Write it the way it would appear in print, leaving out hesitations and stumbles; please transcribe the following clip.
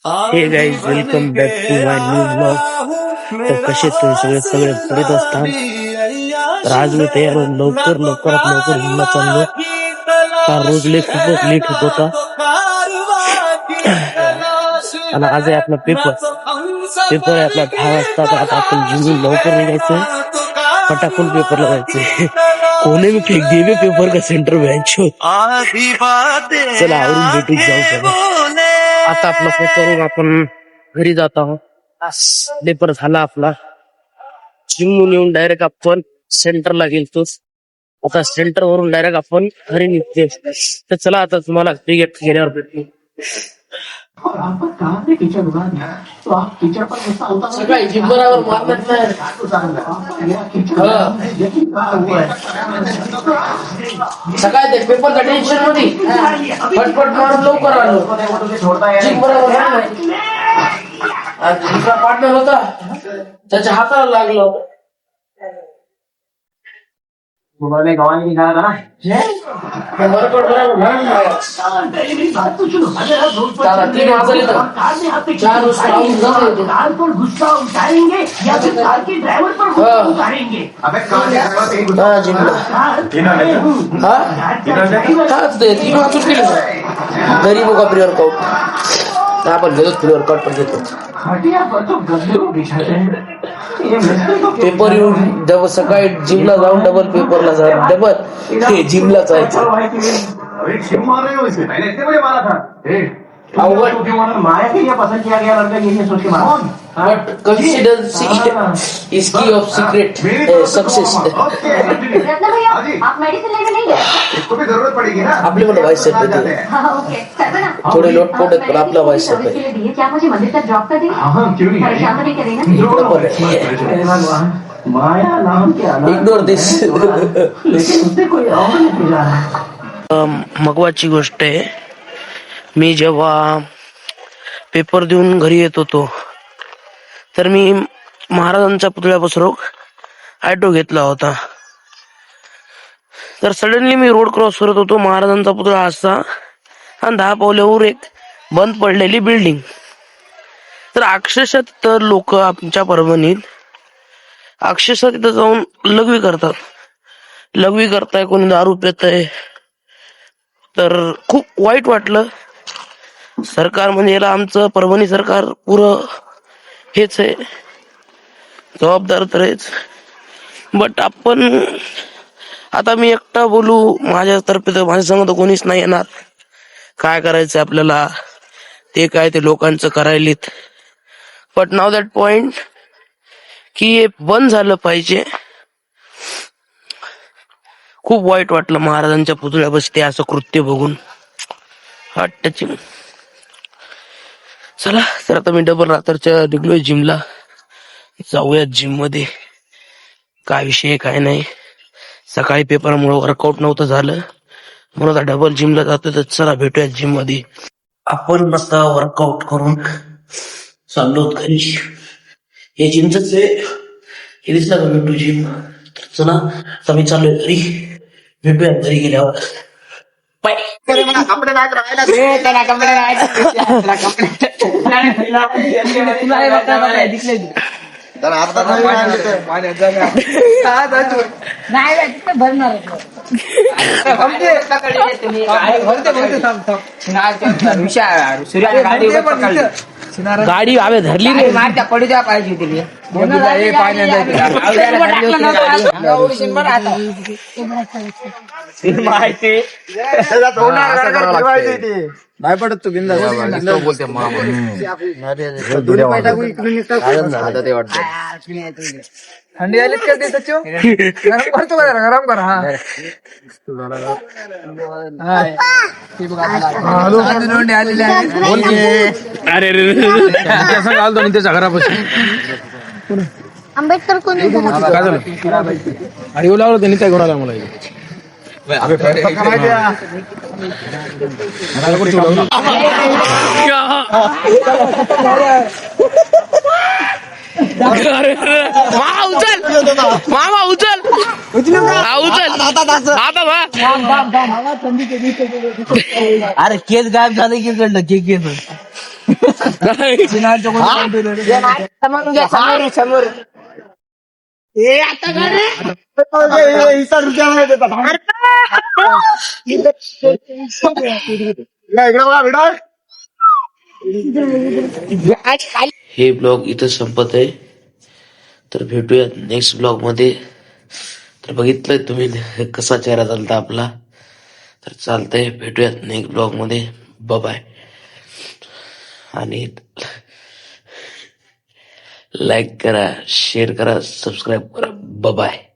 हे guys, welcome back to my new blog. तर कसे तुम्ही सगळे सगळे बरेच असतात. तर आज मी तयार होऊन लवकर जिमला चाललो. कारण रोज खूपच लेट होत होता. आणि आज आहे आपला पेपर आहे आपला 10 वाजता. तर आता आपण जिमून लवकर निघायचं, फटाकून पेपरला जायचंय. कोणी मी क्लिक देवे पेपर का सेंटर बेंच हो. चला आवरून भेटून जाऊ. चला आता आपला पेपर आपण घरी जात आहोत. पेपर झाला आपला. जिमून येऊन डायरेक्ट आपण सेंटरला गेलतोच. आता सेंटर वरून डायरेक्ट आपण घरी निघते. तर चला आता तुम्हाला क्रिकेट गेल्यावर भेटू. और आप पर काम में टीचर बना दिया तो आप टीचर पर गुस्सा होता है। सकाळी जिम बरोबर मारत नाही. सकाळी ते पेपरच्या टेन्शन मध्ये पटपट मारून लवकर आलो. जिम बरोबर दुसरा पार्टनर होता, त्याच्या हाताला लागलो. उन्होंने गवाही नहीं खाया था ना। वर्कआउट कार पर गुस्सा उतारेंगे या फिर कार के ड्राइवर पर गुस्सा उतारेंगे। गरीबों का प्री वर्कआउट आपण घेतो. प्री वर्कआउट पण घेतो. पेपर येऊन डबल सकाळी जिमला जाऊन डबल पेपरला जा डबल जिमला जायचं. माया के लिए पसंद किया गया लड़का ये सोच के मारा। बट कंसिस्टेंसी इसकी ऑफ सीक्रेट सक्सेस. रत्ना भैया, आप मेडिसिन लेने नहीं गए? इसको भी जरूरत पड़ेगी ना। आपली पण वाईस सेट देते. हाँ, ओके, कर ना। थोडे लोटपोट आहेत पण आपला वाईस सेट सर्विस के लिए दिए, क्या मुझे मंदिर तक ड्रॉप कर देंगे? हाँ क्यों नहीं परेशान तो नहीं करेंगे ना? माया नाम क्या इग्नोर दिस. लेकिन उससे कोई और नहीं पूछा है। महत्वाची गोष्ट आहे, मी जेव्हा पेपर देऊन घरी येत होतो तर मी महाराजांच्या पुतळ्यापासून ऑटो घेतला होता. तर सडनली मी रोड क्रॉस करत होतो. महाराजांचा पुतळा असा आणि 10 पावलावर एक बंद पडलेली बिल्डिंग. तर अक्षरशः तर लोक आमच्या परभणीत अक्षरशः तिथं जाऊन लघवी करताय, कोणी दारू पिताय. तर खूप वाईट वाटलं. सरकार म्हणजे याला आमचं परभणी सरकार पुरं हेच आहे, जबाबदार तर आहेच. बट आपण आता मी एकटा बोलू माझ्यातर्फे तर माझ्या संग तर कोणीच नाही येणार. काय करायचं आपल्याला ते काय ते लोकांचं करायलीत. बट नाव दॅट पॉइंट की हे बंद झालं पाहिजे. खूप वाईट वाटलं महाराजांच्या पुतळ्यापाशी ते असं कृत्य बघून. Heart touching. चला तर आता मी डबल रात्रच्या निघलोय जिमला. जाऊयात जिम मध्ये. काय विषय काय नाही. सकाळी पेपरमुळे वर्कआउट नव्हतं झालं म्हणून आता डबल जिमला जातोय. तर चला भेटूयात जिम मध्ये. आपण मस्त वर्कआउट करून चाललो घरी. हे जिमच आहे, हे दिसलं का भेटू जिम. तर चला आता मी चाललोय घरी. भेटूयात घरी गेल्यावर. बाय. कपडे नाही राहायला दे त्याला. कपडे गाडी आवे धरली रे. पडू द्या पाहिजे तिथे नाही पडत तू बिंदा बोलते थंडी आलीच का ते सचिव गरम करतो का गरम कर. हा आलेले अरे असं घालतो मी त्याच्या घरापासून. आंबेडकर कोण काय झालं आणि येऊ लागलो त्यांनी त्या घोडाला मला मामा उचल अरे केस गायब झाले की कळलं केस नाही. हे ब्लॉग इथं संपत आहे. तर भेटूया नेक्स्ट ब्लॉग मध्ये. तर बघितलंय तुम्ही कसा चेहरा चालता आपला. तर चालतंय, भेटूयात नेक्स्ट ब्लॉग मध्ये. बाय. आणि लाईक करा, शेअर करा, सबस्क्राईब करा. बाय.